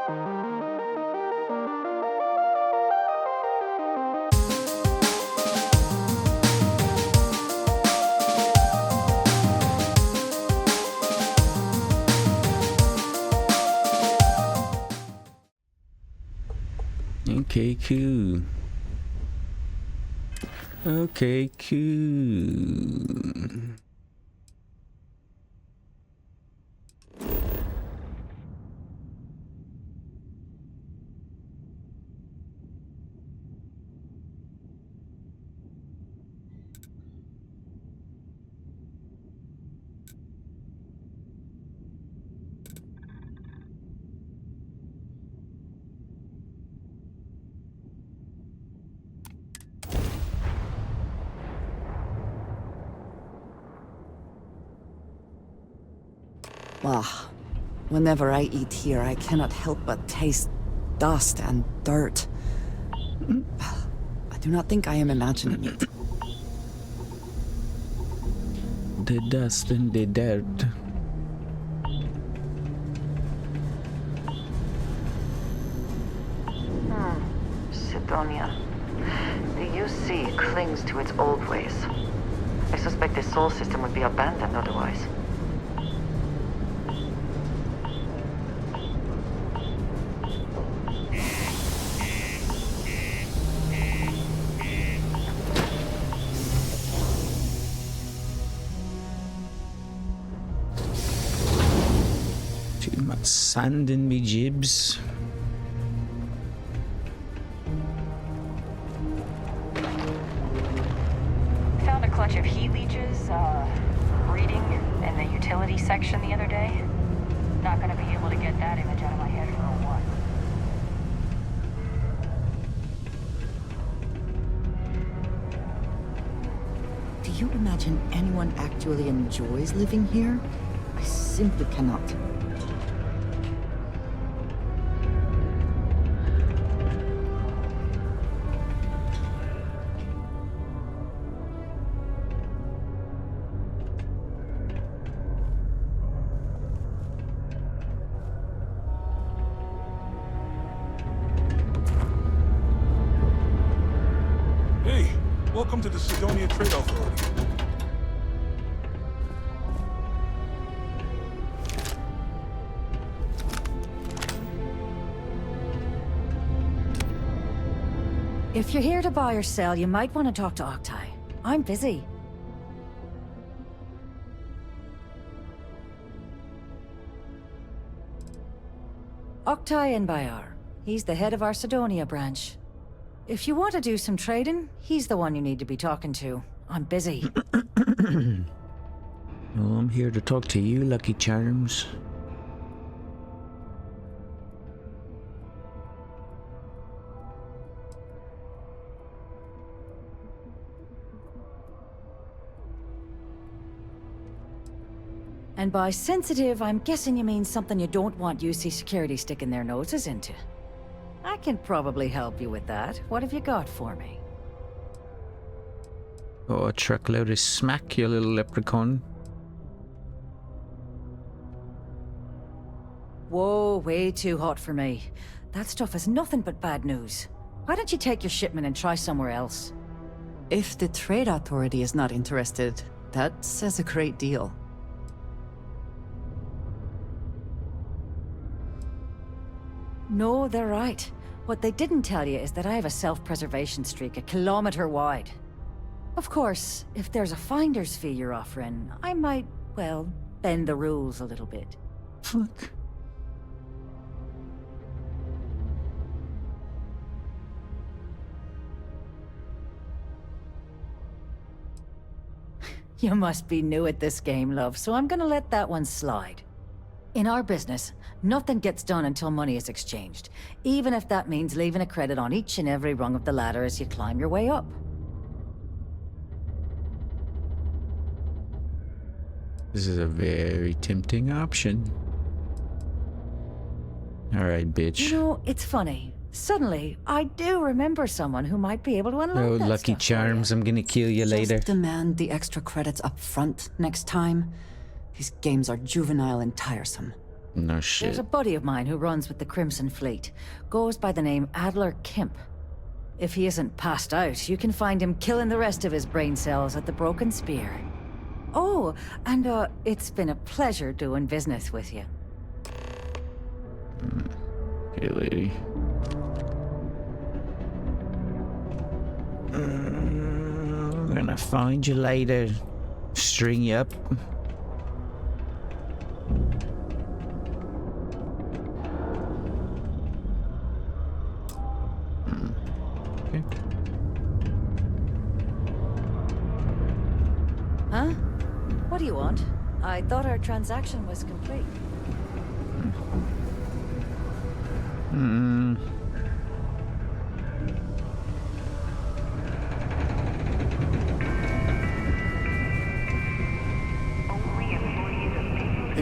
Okay, cool. Okay, cool. Ah, whenever I eat here, I cannot help but taste dust and dirt. I do not think I am imagining it. The dust and the dirt. Sidonia. The UC clings to its old ways. I suspect the soul system would be abandoned otherwise. Too much sand in me jibs. Found a clutch of heat leeches, breeding in the utility section the other day. Not gonna be able to get that image out of my head for a while. Do you imagine anyone actually enjoys living here? I simply cannot. Hey, welcome to the Sidonia Trade Authority. If you're here to buy or sell, you might want to talk to Octai. I'm busy. Octai Enbayar. He's the head of our Sidonia branch. If you want to do some trading, he's the one you need to be talking to. I'm busy. Well, I'm here to talk to you, Lucky Charms. And by sensitive, I'm guessing you mean something you don't want UC security sticking their noses into. I can probably help you with that. What have you got for me? Oh, a truckload of smack, you little leprechaun. Whoa, way too hot for me. That stuff is nothing but bad news. Why don't you take your shipment and try somewhere else? If the Trade Authority is not interested, that says a great deal. No, they're right. What they didn't tell you is that I have a self-preservation streak a kilometer wide. Of course, if there's a finder's fee you're offering, I might, well, bend the rules a little bit. Fuck. You must be new at this game, love, so I'm gonna let that one slide. In our business, nothing gets done until money is exchanged, even if that means leaving a credit on each and every rung of the ladder as you climb your way up. This is a very tempting option. Alright, bitch. You know, it's funny. Suddenly, I do remember someone who might be able to unlock Oh, that Lucky stuff for Charms, you. I'm gonna kill you later. Just demand the extra credits up front next time. These games are juvenile and tiresome. No shit. There's a buddy of mine who runs with the Crimson Fleet. Goes by the name Adler Kemp. If he isn't passed out, you can find him killing the rest of his brain cells at the Broken Spear. Oh, and it's been a pleasure doing business with you. Hey, lady. I'm gonna find you later. String you up. Okay. Huh? What do you want? I thought our transaction was complete. Been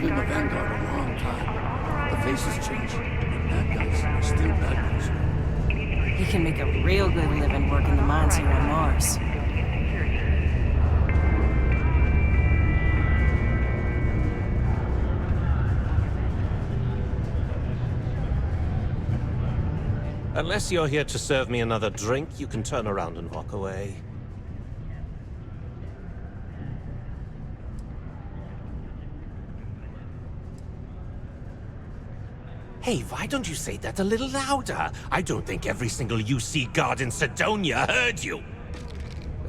in the Vanguard a long time. The faces change. And bad guys are still bad guys. You can make a real good living working the mines here on Mars. Unless you're here to serve me another drink, you can turn around and walk away. Hey, why don't you say that a little louder? I don't think every single UC guard in Sidonia heard you.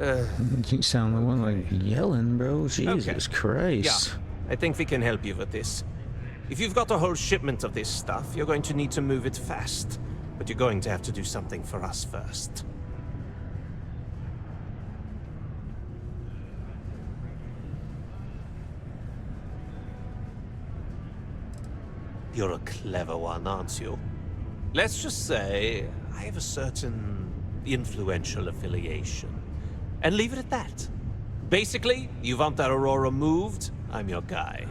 You sound the one like yelling, bro. Jesus Christ. Yeah, I think we can help you with this. If you've got a whole shipment of this stuff, you're going to need to move it fast. But you're going to have to do something for us first. You're a clever one, aren't you? Let's just say I have a certain influential affiliation. And leave it at that. Basically, you want that Aurora moved, I'm your guy.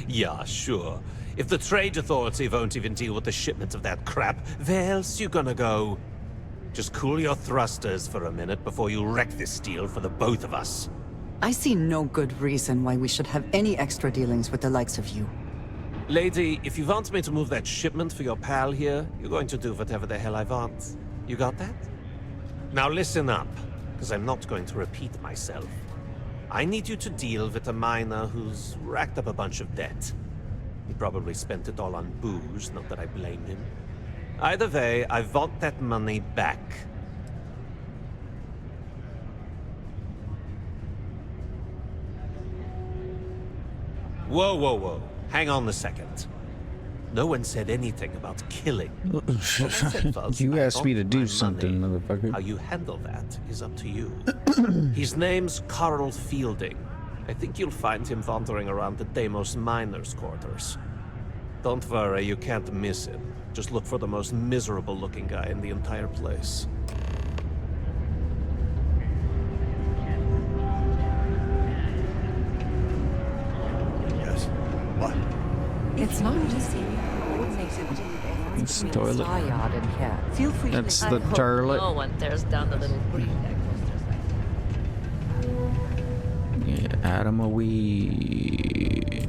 Yeah, sure. If the Trade Authority won't even deal with the shipment of that crap, where else you gonna go? Just cool your thrusters for a minute before you wreck this deal for the both of us. I see no good reason why we should have any extra dealings with the likes of you. Lady, if you want me to move that shipment for your pal here, you're going to do whatever the hell I want. You got that? Now listen up, because I'm not going to repeat myself. I need you to deal with a miner who's racked up a bunch of debt. He probably spent it all on booze, not that I blame him. Either way, I want that money back. Whoa, whoa, whoa. Hang on a second. No one said anything about killing. You asked me to do my something, money. motherfucker. How you handle that is up to you. His name's Carl Fielding. I think you'll find him wandering around the Deimos miners' quarters. Don't worry, you can't miss him. Just look for the most miserable-looking guy in the entire place. Yes. What? It's not easy. It's the toilet. Feel free That's to... the toilet. No one tears down the little creek that goes there. Yeah, Adam a wee.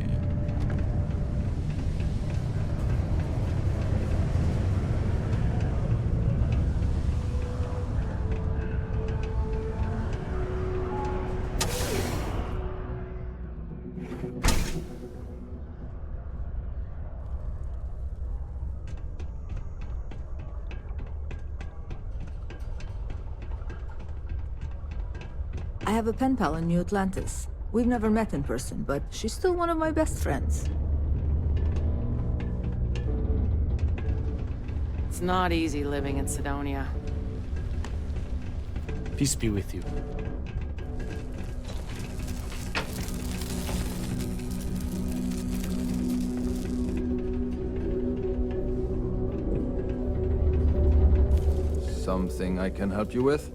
I have a pen pal in New Atlantis. We've never met in person, but she's still one of my best friends. It's not easy living in Sidonia. Peace be with you. Something I can help you with?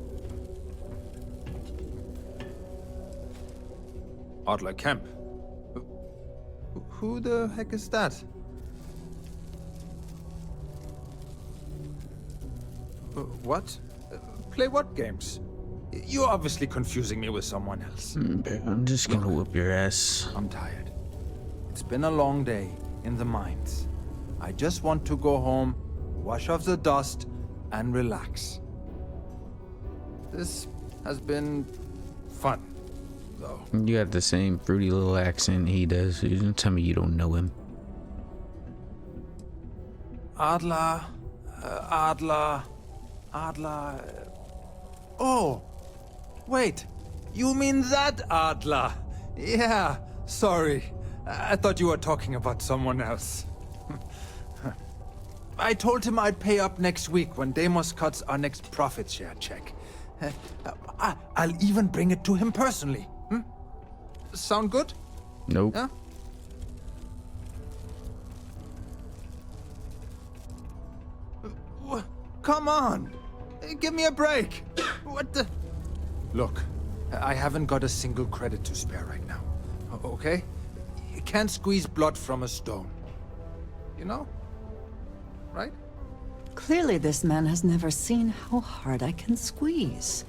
Adler Kemp. Who the heck is that? What? Play what games? You're obviously confusing me with someone else. I'm just gonna whoop your ass. I'm tired. It's been a long day in the mines. I just want to go home, wash off the dust, and relax. This has been fun, though. You got the same fruity little accent he does. You don't tell me you don't know him. Adler. Oh, wait. You mean that Adler? Yeah, sorry. I thought you were talking about someone else. I told him I'd pay up next week when Deimos cuts our next profit share check. I'll even bring it to him personally. Sound good? Nope. Yeah? Come on! Give me a break! What the... Look, I haven't got a single credit to spare right now. Okay? You can't squeeze blood from a stone. You know? Right? Clearly this man has never seen how hard I can squeeze.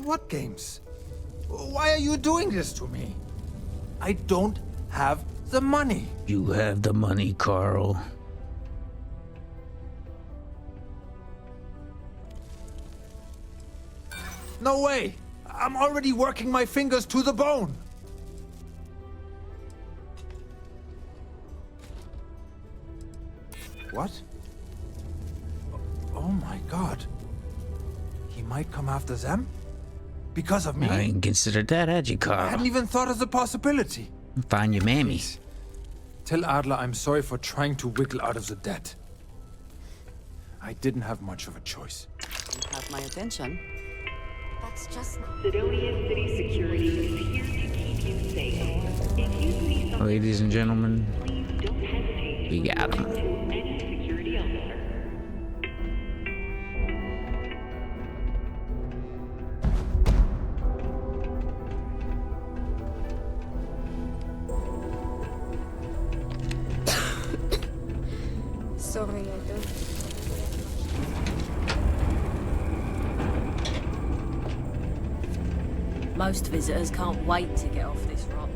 What games? Why are you doing this to me? I don't have the money. You have the money, Carl. No way! I'm already working my fingers to the bone! What? Oh my god. He might come after them? Because of me? I ain't considered that, had you, I Carl? hadn't even thought of the possibility. Find your mammy. Tell Adler I'm sorry for trying to wiggle out of the debt. I didn't have much of a choice. You have my attention. That's just... Sidonia City Security is here to keep you safe. If you see something, Ladies and gentlemen, please don't hesitate we got him. to any security officer. Sorry, Most visitors can't wait to get off this rock.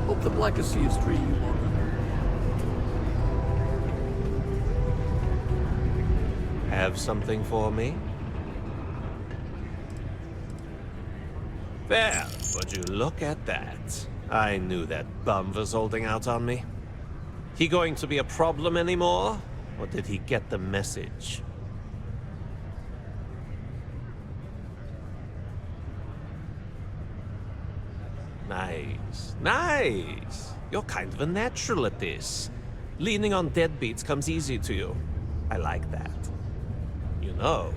Hope the blackest sea is treating you well. Have something for me? There, would you look at that? I knew that bum was holding out on me. He going to be a problem anymore? Or did he get the message? Nice, nice. You're kind of a natural at this. Leaning on deadbeats comes easy to you. I like that. You know,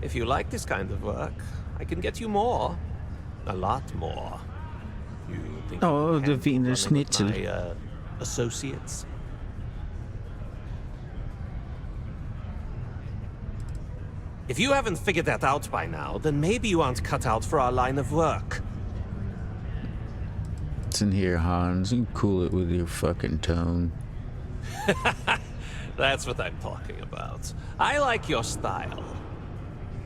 if you like this kind of work, I can get you more. A lot more. You think Oh, you the can Wiener run it with Schnitzel. my, associates? If you haven't figured that out by now, then maybe you aren't cut out for our line of work. Listen here, Hans. You cool it with your fucking tone. That's what I'm talking about. I like your style.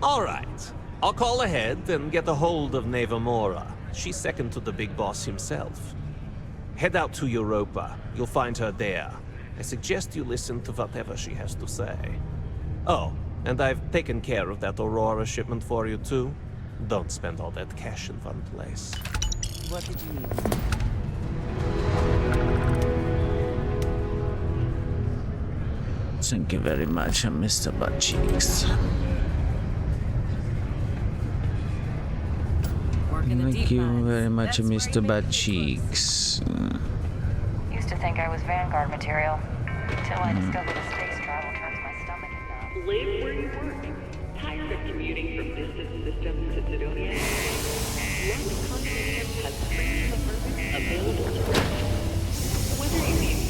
All right. I'll call ahead and get a hold of Nevamora. She's second to the big boss himself. Head out to Europa. You'll find her there. I suggest you listen to whatever she has to say. Oh, and I've taken care of that Aurora shipment for you too. Don't spend all that cash in one place. What did you need? Thank you very much, Mr. Buttcheeks. Thank you very much, Mr. Buttcheeks. Used to think I was Vanguard material, until I discovered that space travel turns my stomach into. Live where you work. Tired of commuting from distant systems to Sidonia, one condominium has free apartments available to rent. Whether you need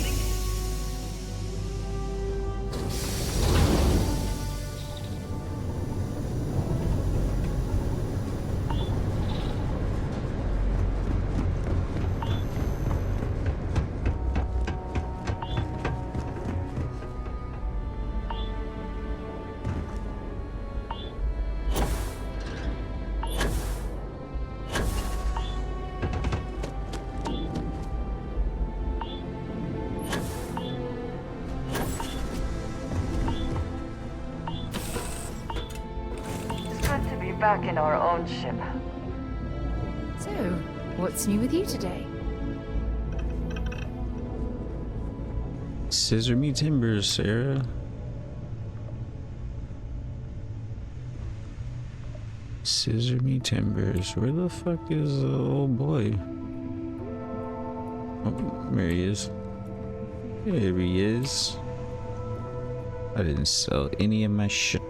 back in our own ship. So, what's new with you today? Scissor me timbers, Sarah. Scissor me timbers. Where the fuck is the old boy? Oh, there he is. There he is. I didn't sell any of my shit.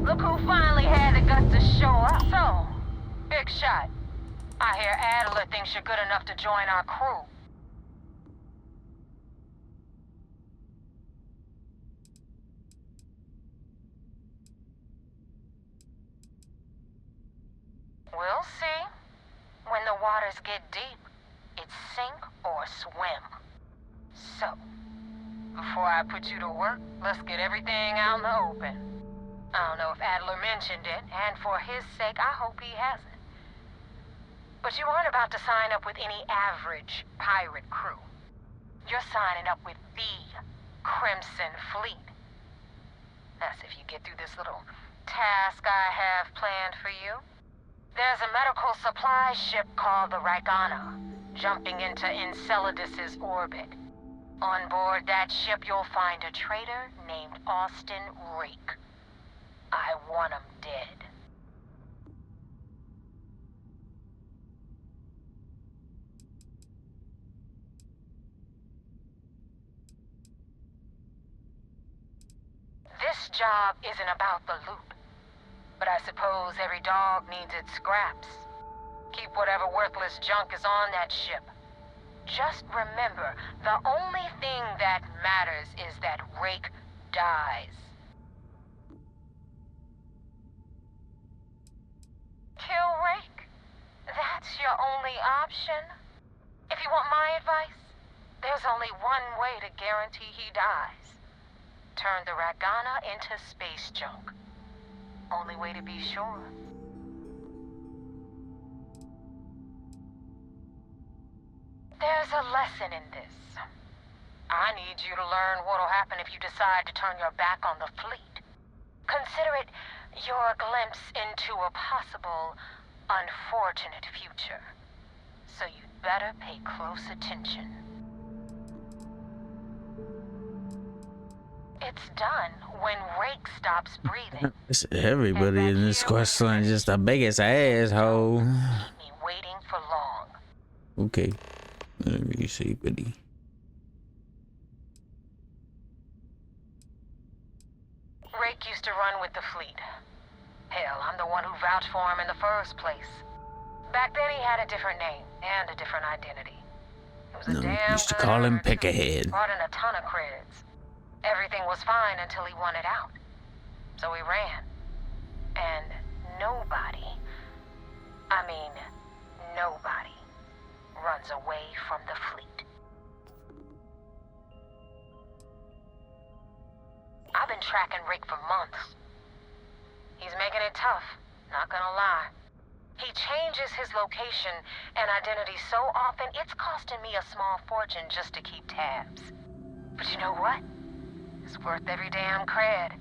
Look who finally had the guts to show up. So, big shot. I hear Adler thinks you're good enough to join our crew. We'll see. When the waters get deep, it's sink or swim. So, before I put you to work, let's get everything out in the open. I don't know if Adler mentioned it, and for his sake, I hope he hasn't. But you aren't about to sign up with any average pirate crew. You're signing up with the Crimson Fleet. That's if you get through this little task I have planned for you. There's a medical supply ship called the Ragana, jumping into Enceladus's orbit. On board that ship, you'll find a traitor named Austin Rake. I want him dead. This job isn't about the loot, but I suppose every dog needs its scraps. Keep whatever worthless junk is on that ship. Just remember, the only thing that matters is that Rake dies. Kill Rake? That's your only option? If you want my advice, there's only one way to guarantee he dies. Turn the Ragana into space junk. Only way to be sure. There's a lesson in this. I need you to learn what'll happen if you decide to turn your back on the fleet. Consider it your glimpse into a possible, unfortunate future. So you'd better pay close attention. It's done when Rake stops breathing. Everybody in this quest line is just the biggest asshole. Keep me waiting for long. Okay. Whatever you say, buddy. Rake used to run with the fleet. Hell, I'm the one who vouched for him in the first place. Back then he had a different name and a different identity. He was a damn used to good call him actor. Peckerhead. Brought in a ton of creds. Everything was fine until he wanted out. So he ran. And nobody, I mean nobody, runs away from the fleet. I've been tracking Rake for months. He's making it tough, not gonna lie. He changes his location and identity so often, it's costing me a small fortune just to keep tabs. But you know what? It's worth every damn cred.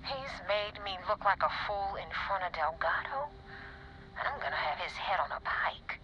He's made me look like a fool in front of Delgado, and I'm gonna have his head on a pike.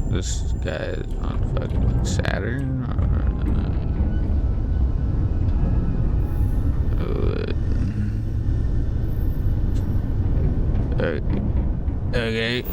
This guy is on fucking Saturn or okay.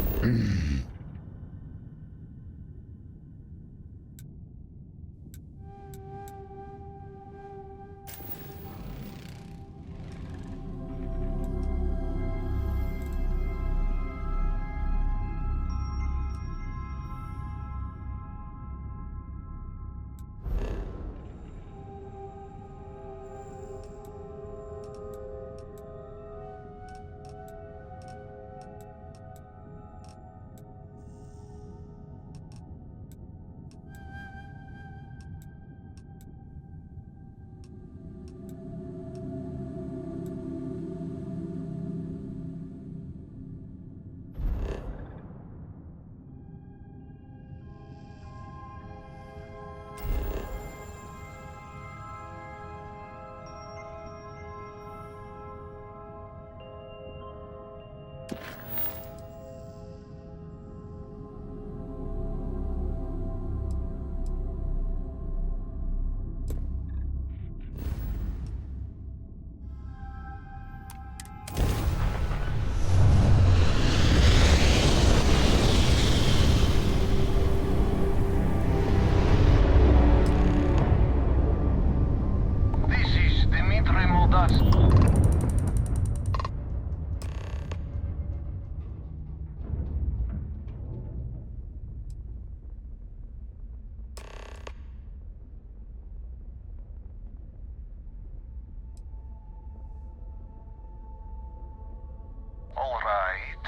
All right.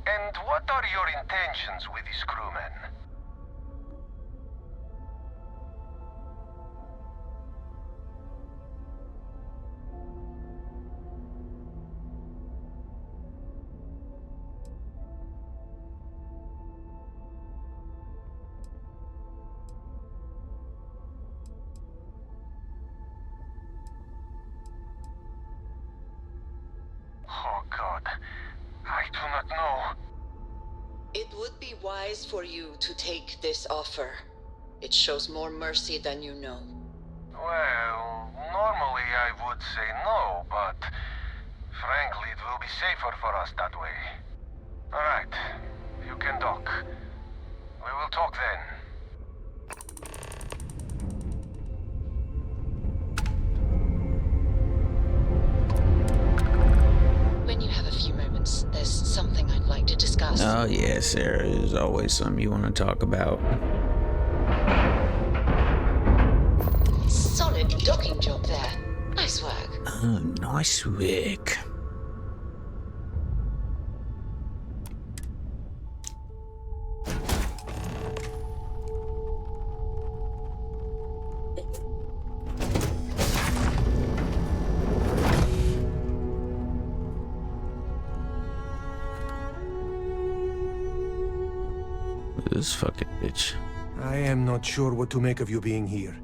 And what are your intentions with these crewmen? Oh, God. I do not know. It would be wise for you to take this offer. It shows more mercy than you know. Well, normally I would say no, but frankly, it will be safer for us that way. All right, you can dock. We will talk then. When you have a few moments, there's something I'd like to discuss. Oh yeah, Sarah, there's always something you want to talk about. Solid docking job there. Nice work. Oh, nice work. This fucking bitch. I am not sure what to make of you being here.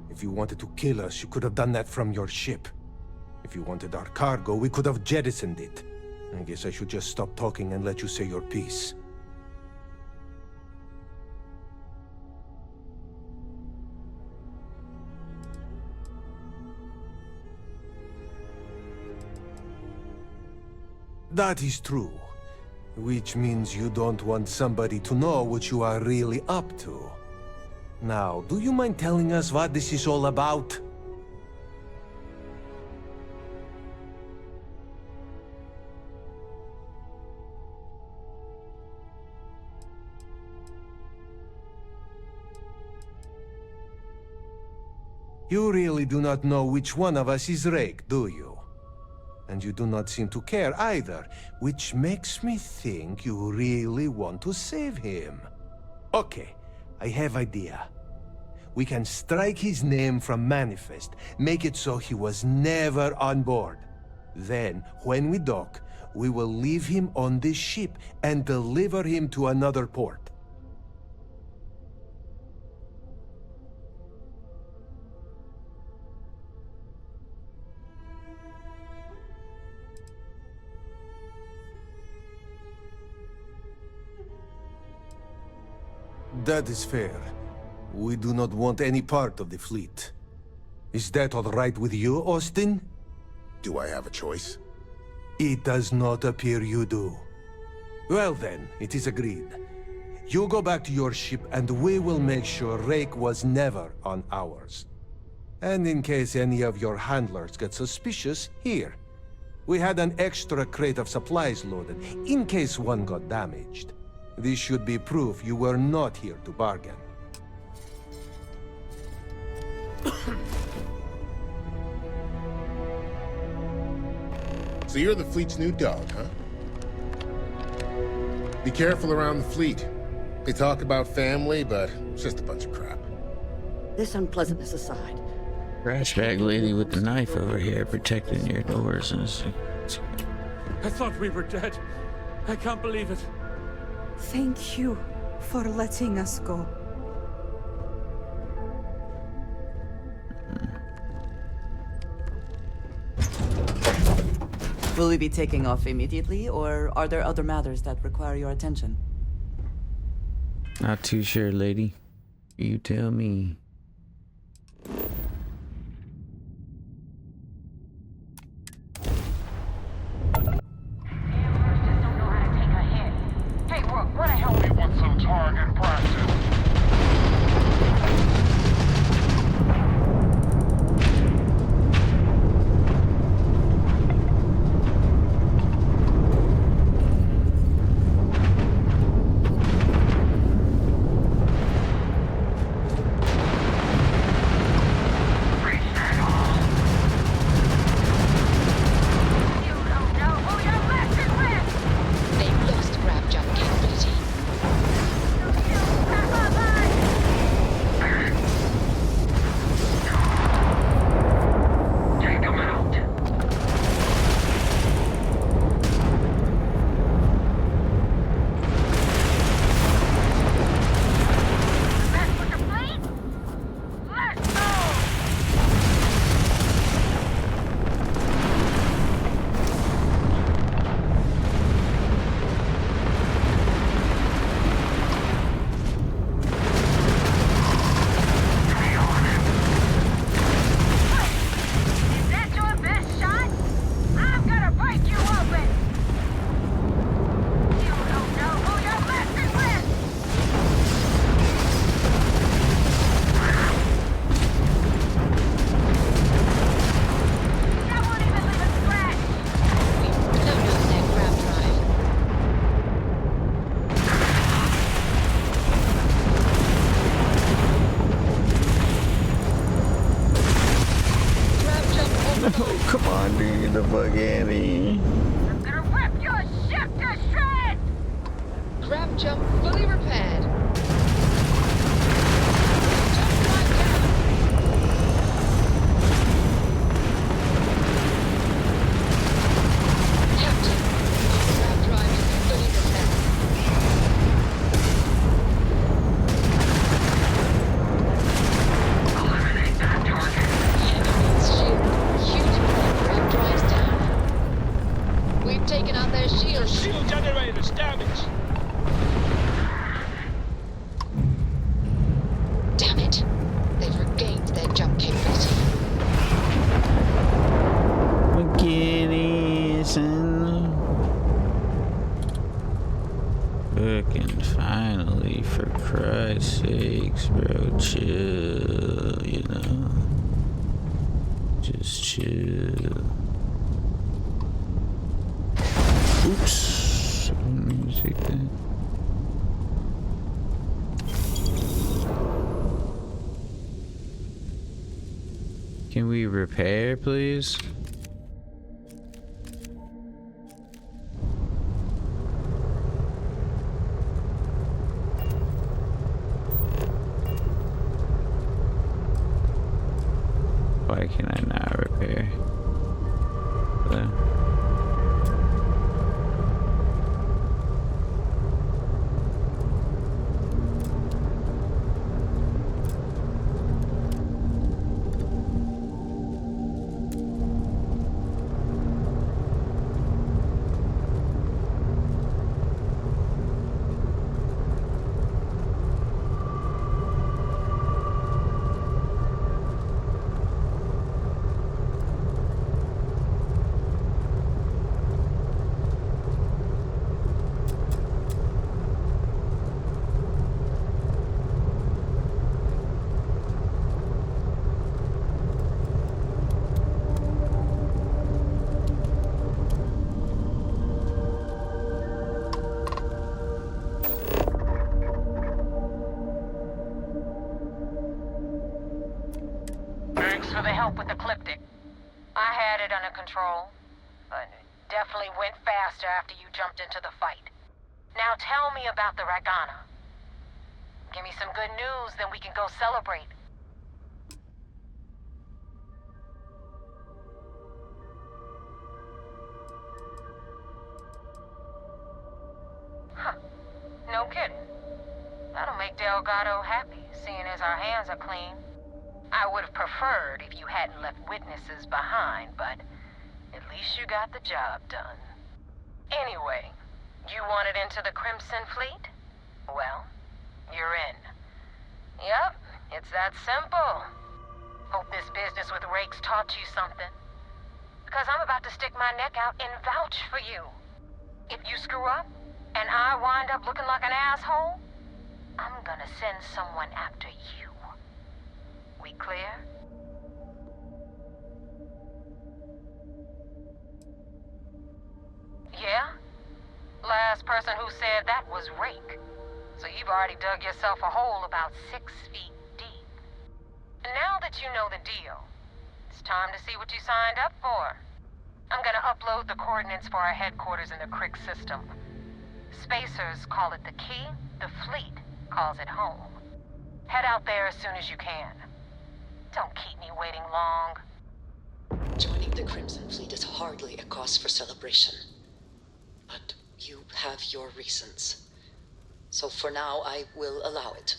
If you wanted to kill us, you could have done that from your ship. If you wanted our cargo, we could have jettisoned it. I guess I should just stop talking and let you say your piece. That is true. Which means you don't want somebody to know what you are really up to. Now, do you mind telling us what this is all about? You really do not know which one of us is Rake, do you? And you do not seem to care either, which makes me think you really want to save him. Okay, I have idea. We can strike his name from Manifest, make it so he was never on board. Then, when we dock, we will leave him on this ship and deliver him to another port. That is fair. We do not want any part of the fleet. Is that all right with you, Austin? Do I have a choice? It does not appear you do. Well then, it is agreed. You go back to your ship and we will make sure Rake was never on ours. And in case any of your handlers get suspicious, here. We had an extra crate of supplies loaded, in case one got damaged. This should be proof you were not here to bargain. So you're the fleet's new dog, huh? Be careful around the fleet. They talk about family, but it's just a bunch of crap. This unpleasantness aside. Trash bag lady with the knife over here protecting your doors. I thought we were dead. I can't believe it. Thank you for letting us go. Will we be taking off immediately, or are there other matters that require your attention? Not too sure, lady. You tell me. Hey, what the hell? We want some target practice. Come on, dude, the fuck out of here. I'm gonna rip your ship to shreds! Grab jump fully repaired. Captain, grab drive is fully repaired. Eliminate that target. Enemy's shield. Huge grab drives down. We've taken out their shields. Shield generators damaged. Damn it. They've regained their jump capability. McGinny, son. Fucking finally, For Christ's sakes, bro, chill, you know. Just chill. Oops. I didn't mean to take that. Can we repair, please? Why can I not repair? For the help with the Ecliptic. I had it under control, but it definitely went faster after you jumped into the fight. Now tell me about the Ragana. Give me some good news, then we can go celebrate. Huh. No kidding. That'll make Delgado happy, seeing as our hands are clean. I would have preferred if you hadn't left witnesses behind, but at least you got the job done. Anyway, you wanted into the Crimson Fleet? Well, you're in. Yep, it's that simple. Hope this business with Rakes taught you something. Because I'm about to stick my neck out and vouch for you. If you screw up, and I wind up looking like an asshole, I'm gonna send someone after you. We clear? Yeah? Last person who said that was Rake. So you've already dug yourself a hole about 6 feet deep. And now that you know the deal, it's time to see what you signed up for. I'm gonna upload the coordinates for our headquarters in the Crick system. Spacers call it the key, the fleet calls it home. Head out there as soon as you can. Don't keep me waiting long. Joining the Crimson Fleet is hardly a cause for celebration. But you have your reasons. So for now, I will allow it.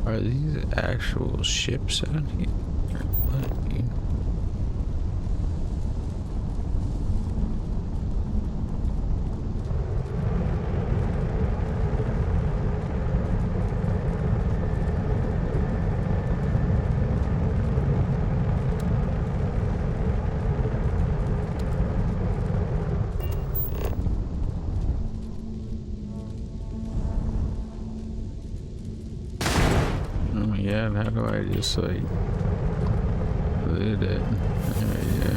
Are these actual ships out here? What? how do I just like put it? There we go.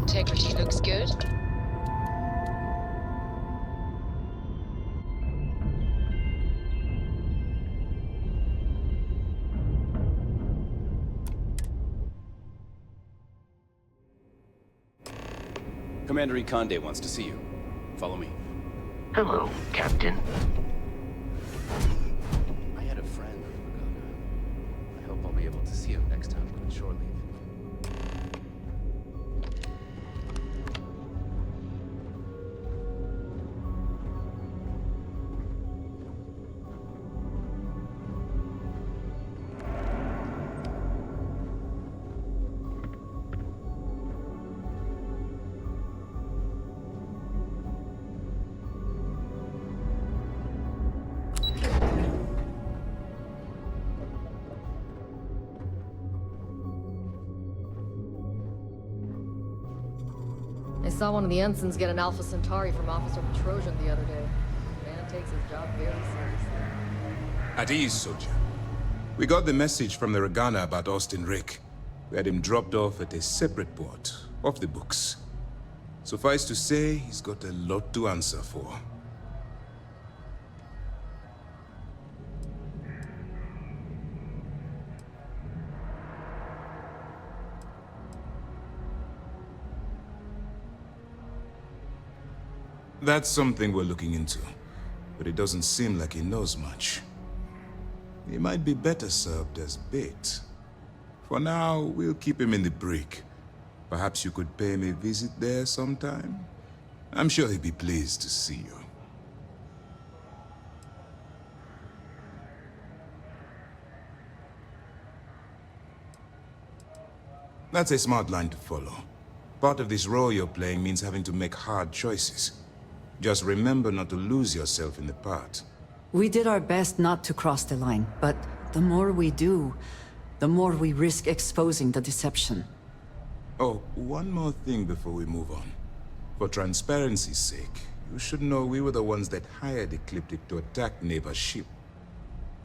Integrity looks good. Commander Ikonde wants to see you. Follow me. Hello, Captain. I had a friend. I hope I'll be able to see him next time on shore leave. I saw one of the ensigns get an Alpha Centauri from Officer Petrosian the other day. Man takes his job very seriously. At ease, soldier. We got the message from the Regana about Austin Rick. We had him dropped off at a separate port, off the books. Suffice to say, he's got a lot to answer for. That's something we're looking into, but it doesn't seem like he knows much. He might be better served as bait. For now, we'll keep him in the brig. Perhaps you could pay him a visit there sometime? I'm sure he'd be pleased to see you. That's a smart line to follow. Part of this role you're playing means having to make hard choices. Just remember not to lose yourself in the part. We did our best not to cross the line, but the more we do, the more we risk exposing the deception. Oh, one more thing before we move on. For transparency's sake, you should know we were the ones that hired Ecliptic to attack Neva's ship.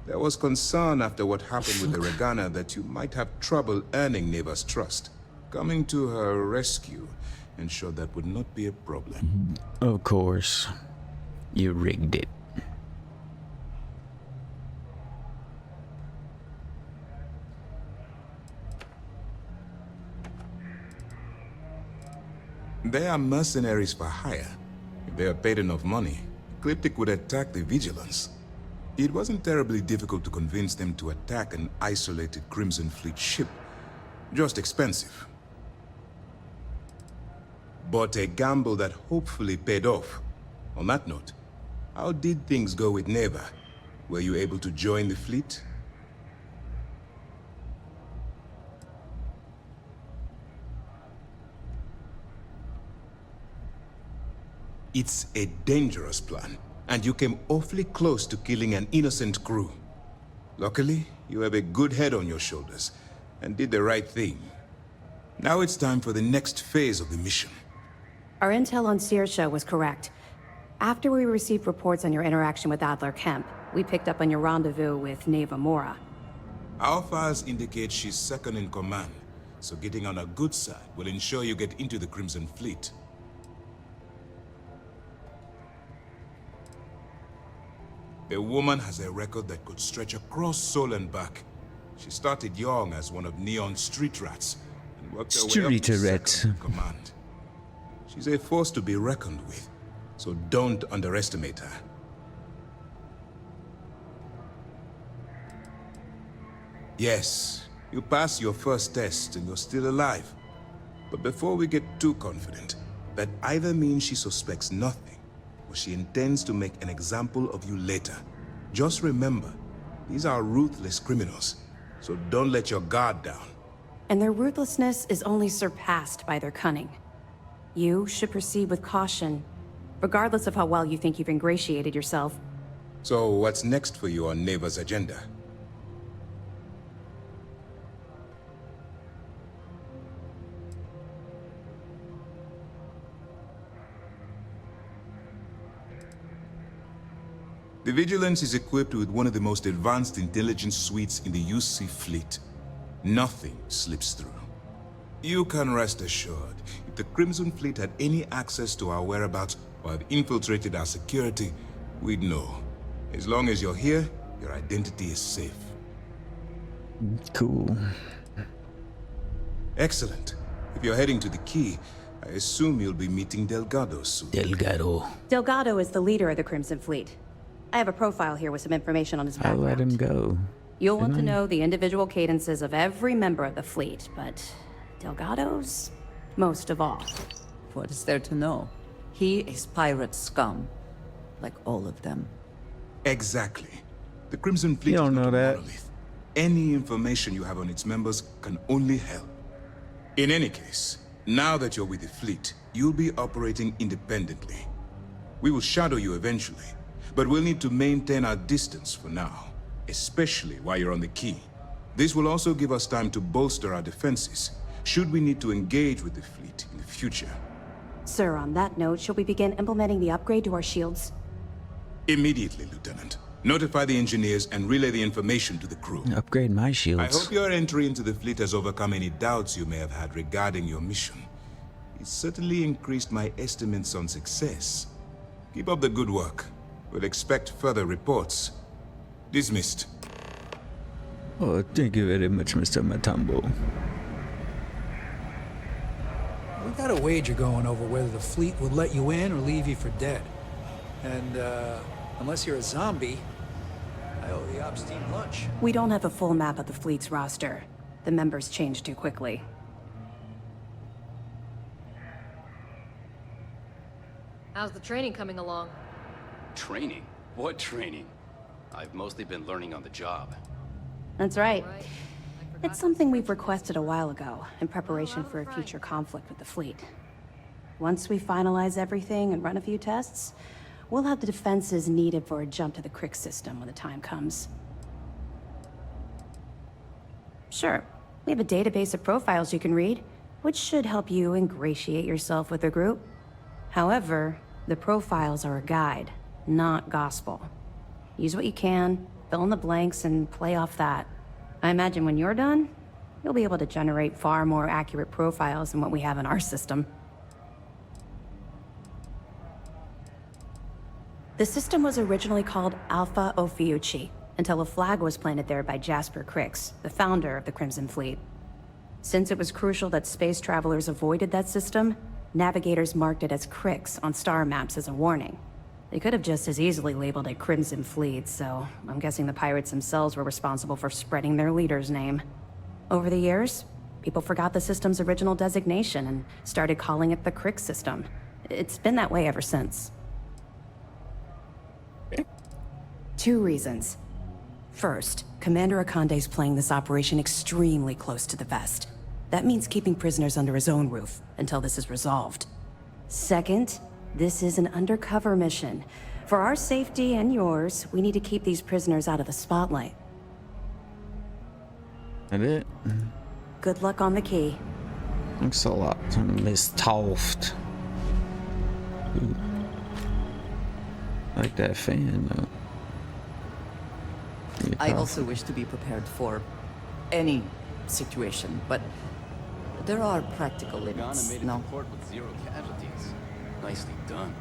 There was concern after what happened with the Regana that you might have trouble earning Neva's trust. Coming to her rescue ensured that would not be a problem. Of course. You rigged it. They are mercenaries for hire. If they are paid enough money, Ecliptic would attack the Vigilance. It wasn't terribly difficult to convince them to attack an isolated Crimson Fleet ship. Just expensive. But a gamble that hopefully paid off. On that note, how did things go with Neva? Were you able to join the fleet? It's a dangerous plan, and you came awfully close to killing an innocent crew. Luckily, you have a good head on your shoulders, and did the right thing. Now it's time for the next phase of the mission. Our intel on Saoirse was correct. After we received reports on your interaction with Adler Kemp, we picked up on your rendezvous with Neva Mora. Our files indicate she's second in command, so getting on her good side will ensure you get into the Crimson Fleet. The woman has a record that could stretch across Sol and back. She started young as one of Neon's street rats, and worked her way up to second in command. She's a force to be reckoned with, so don't underestimate her. Yes, you passed your first test and you're still alive. But before we get too confident, that either means she suspects nothing, or she intends to make an example of you later. Just remember, these are ruthless criminals, so don't let your guard down. And their ruthlessness is only surpassed by their cunning. You should proceed with caution, regardless of how well you think you've ingratiated yourself. So what's next for you on Neva's agenda? The Vigilance is equipped with one of the most advanced intelligence suites in the UC fleet. Nothing slips through. You can rest assured, if the Crimson Fleet had any access to our whereabouts or have infiltrated our security, we'd know. As long as you're here, your identity is safe. Cool. Excellent. If you're heading to the Key, I assume you'll be meeting Delgado soon. Delgado is the leader of the Crimson Fleet. I have a profile here with some information on his background. I'll let him go. You'll want to know the individual cadences of every member of the fleet, but Delgado's most of all. What is there to know? He is pirate scum, like all of them. Exactly. The Crimson Fleet is not a monolith. Any information you have on its members can only help. In any case, now that you're with the fleet, you'll be operating independently. We will shadow you eventually, but we'll need to maintain our distance for now, especially while you're on the Key. This will also give us time to bolster our defenses, should we need to engage with the fleet in the future. Sir, on that note, shall we begin implementing the upgrade to our shields? Immediately, Lieutenant. Notify the engineers and relay the information to the crew. Upgrade my shields. I hope your entry into the fleet has overcome any doubts you may have had regarding your mission. It certainly increased my estimates on success. Keep up the good work. We'll expect further reports. Dismissed. Oh, thank you very much, Mr. Matambo. We got a wager going over whether the fleet would let you in or leave you for dead. And, unless you're a zombie, I owe the ops team lunch. We don't have a full map of the fleet's roster. The members change too quickly. How's the training coming along? Training? What training? I've mostly been learning on the job. That's right. It's something we've requested a while ago, in preparation for a future conflict with the fleet. Once we finalize everything and run a few tests, we'll have the defenses needed for a jump to the Crick system when the time comes. Sure, we have a database of profiles you can read, which should help you ingratiate yourself with the group. However, the profiles are a guide, not gospel. Use what you can, fill in the blanks, and play off that. I imagine when you're done, you'll be able to generate far more accurate profiles than what we have in our system. The system was originally called Alpha Ophiuchi, until a flag was planted there by Jasper Crix, the founder of the Crimson Fleet. Since it was crucial that space travelers avoided that system, navigators marked it as Crix on star maps as a warning. They could have just as easily labeled it Crimson Fleet, so I'm guessing the pirates themselves were responsible for spreading their leader's name. Over the years, people forgot the system's original designation and started calling it the Crix system. It's been that way ever since. 2 reasons. First, Commander Akande's playing this operation extremely close to the vest. That means keeping prisoners under his own roof until this is resolved. Second, This is an undercover mission. For our safety and yours, we need to keep these prisoners out of the spotlight. That it? Good luck on the key. Thanks a lot, Miss Toft. Ooh. I like that fan, though. I also wish to be prepared for any situation, but there are practical limits, made it no? to port with 0 casualties. Nicely done.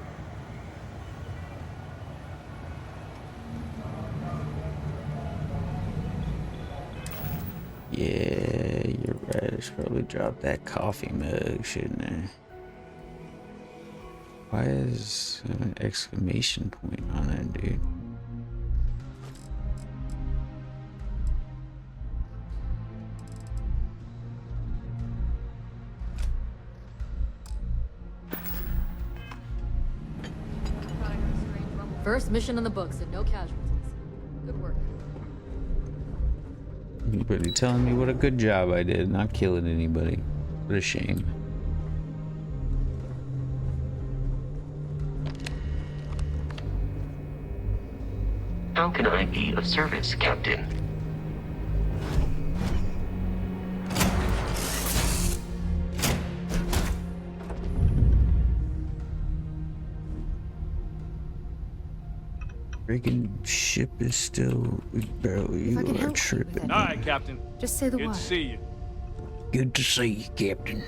Yeah, you're right. I should probably drop that coffee mug, shouldn't I? Why is there an exclamation point on it, dude? First mission in the books and no casualties. Good work. Anybody telling me what a good job I did, not killing anybody. What a shame. How can I be of service, Captain? Freaking ship is still barely If I can help you tripping. with All right, Captain. Just say the Good word. to see you. Good to see you, Captain.